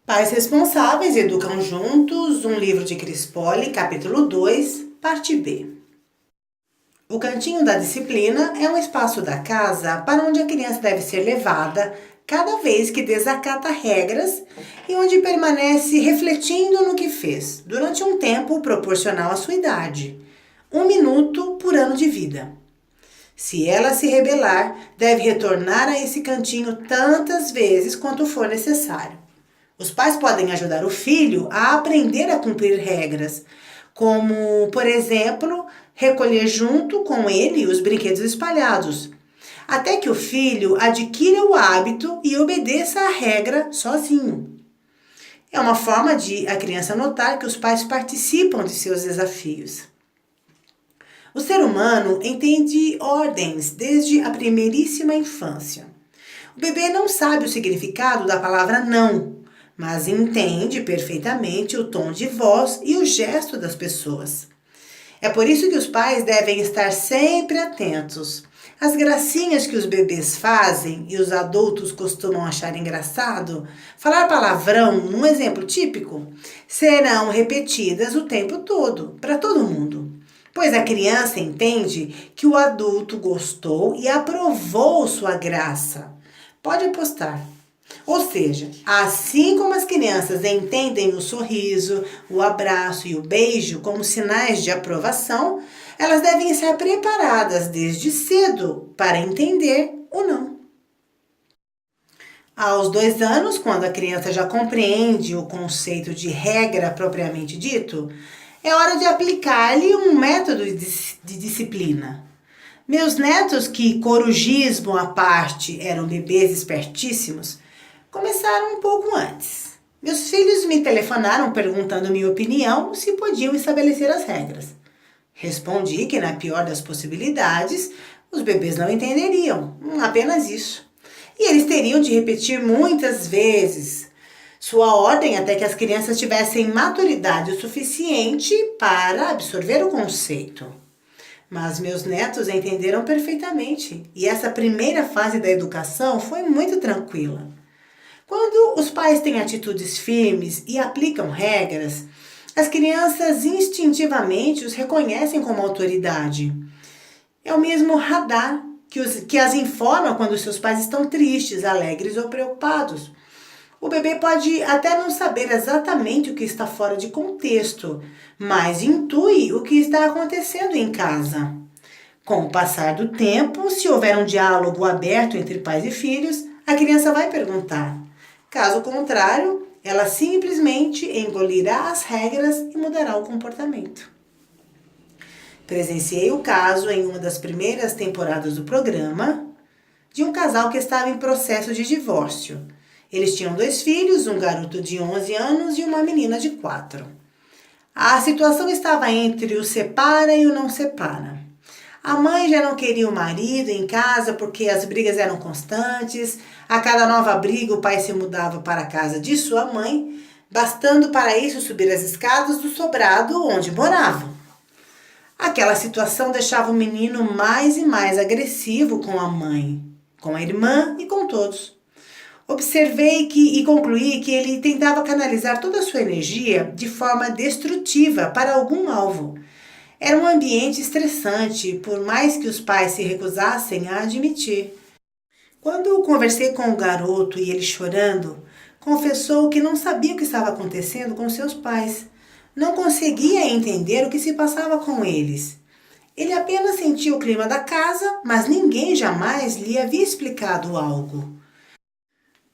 Pais responsáveis educam juntos, um livro de Chris Poli, capítulo 2, parte B. O cantinho da disciplina é um espaço da casa para onde a criança deve ser levada cada vez que desacata regras e onde permanece refletindo no que fez, durante um tempo proporcional à sua idade, 1 minuto por ano de vida. Se ela se rebelar, deve retornar a esse cantinho tantas vezes quanto for necessário. Os pais podem ajudar o filho a aprender a cumprir regras, como, por exemplo, recolher junto com ele os brinquedos espalhados, até que o filho adquira o hábito e obedeça a regra sozinho. É uma forma de a criança notar que os pais participam de seus desafios. O ser humano entende ordens desde a primeiríssima infância. O bebê não sabe o significado da palavra não, mas entende perfeitamente o tom de voz e o gesto das pessoas. É por isso que os pais devem estar sempre atentos. As gracinhas que os bebês fazem e os adultos costumam achar engraçado, falar palavrão, um exemplo típico, serão repetidas o tempo todo, para todo mundo. Pois a criança entende que o adulto gostou e aprovou sua graça. Pode apostar. Ou seja, assim como as crianças entendem o sorriso, o abraço e o beijo como sinais de aprovação, elas devem estar preparadas desde cedo para entender o não. Aos 2 anos, quando a criança já compreende o conceito de regra propriamente dito, é hora de aplicar-lhe um método de disciplina. Meus netos, que corujismo à parte eram bebês espertíssimos, começaram um pouco antes. Meus filhos me telefonaram perguntando minha opinião se podiam estabelecer as regras. Respondi que, na pior das possibilidades, os bebês não entenderiam, apenas isso. E eles teriam de repetir muitas vezes sua ordem até que as crianças tivessem maturidade o suficiente para absorver o conceito. Mas meus netos entenderam perfeitamente e essa primeira fase da educação foi muito tranquila. Quando os pais têm atitudes firmes e aplicam regras, as crianças instintivamente os reconhecem como autoridade. É o mesmo radar que as informa quando seus pais estão tristes, alegres ou preocupados. O bebê pode até não saber exatamente o que está fora de contexto, mas intui o que está acontecendo em casa. Com o passar do tempo, se houver um diálogo aberto entre pais e filhos, a criança vai perguntar. Caso contrário, ela simplesmente engolirá as regras e mudará o comportamento. Presenciei o caso em uma das primeiras temporadas do programa de um casal que estava em processo de divórcio. Eles tinham 2 filhos, um garoto de 11 anos e uma menina de 4. A situação estava entre o separa e o não separa. A mãe já não queria o marido em casa porque as brigas eram constantes. A cada nova briga, o pai se mudava para a casa de sua mãe, bastando para isso subir as escadas do sobrado onde moravam. Aquela situação deixava o menino mais e mais agressivo com a mãe, com a irmã e com todos. Observei e concluí que ele tentava canalizar toda a sua energia de forma destrutiva para algum alvo. Era um ambiente estressante, por mais que os pais se recusassem a admitir. Quando conversei com o garoto e ele chorando, confessou que não sabia o que estava acontecendo com seus pais. Não conseguia entender o que se passava com eles. Ele apenas sentia o clima da casa, mas ninguém jamais lhe havia explicado algo.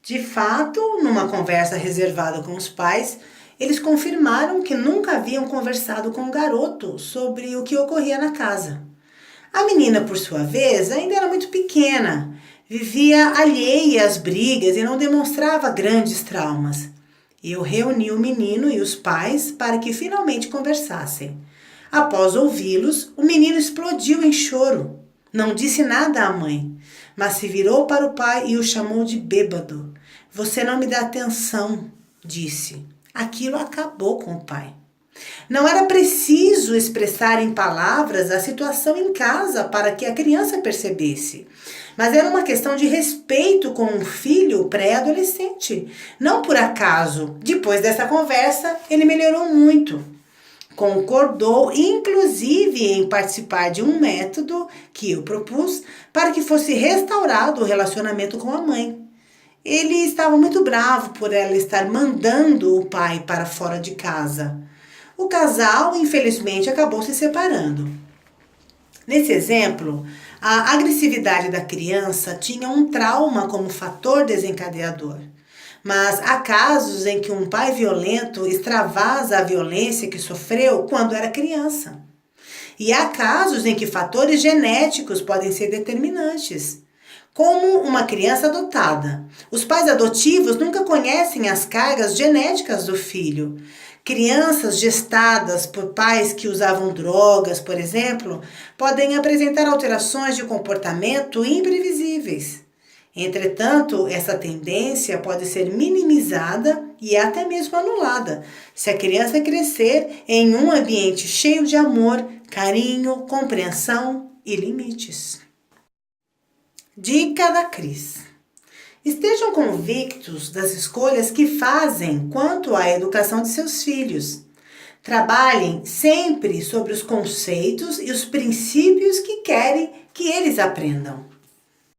De fato, numa conversa reservada com os pais, eles confirmaram que nunca haviam conversado com o garoto sobre o que ocorria na casa. A menina, por sua vez, ainda era muito pequena, vivia alheia às brigas e não demonstrava grandes traumas. Eu reuni o menino e os pais para que finalmente conversassem. Após ouvi-los, o menino explodiu em choro. Não disse nada à mãe, mas se virou para o pai e o chamou de bêbado. Você não me dá atenção, disse. Aquilo acabou com o pai. Não era preciso expressar em palavras a situação em casa para que a criança percebesse, mas era uma questão de respeito com um filho pré-adolescente. Não por acaso, depois dessa conversa, ele melhorou muito. Concordou, inclusive, em participar de um método que eu propus para que fosse restaurado o relacionamento com a mãe. Ele estava muito bravo por ela estar mandando o pai para fora de casa. O casal, infelizmente, acabou se separando. Nesse exemplo, a agressividade da criança tinha um trauma como fator desencadeador. Mas há casos em que um pai violento extravasa a violência que sofreu quando era criança. E há casos em que fatores genéticos podem ser determinantes. Como uma criança adotada. Os pais adotivos nunca conhecem as cargas genéticas do filho. Crianças gestadas por pais que usavam drogas, por exemplo, podem apresentar alterações de comportamento imprevisíveis. Entretanto, essa tendência pode ser minimizada e até mesmo anulada se a criança crescer em um ambiente cheio de amor, carinho, compreensão e limites. Dica da Cris: estejam convictos das escolhas que fazem quanto à educação de seus filhos. Trabalhem sempre sobre os conceitos e os princípios que querem que eles aprendam.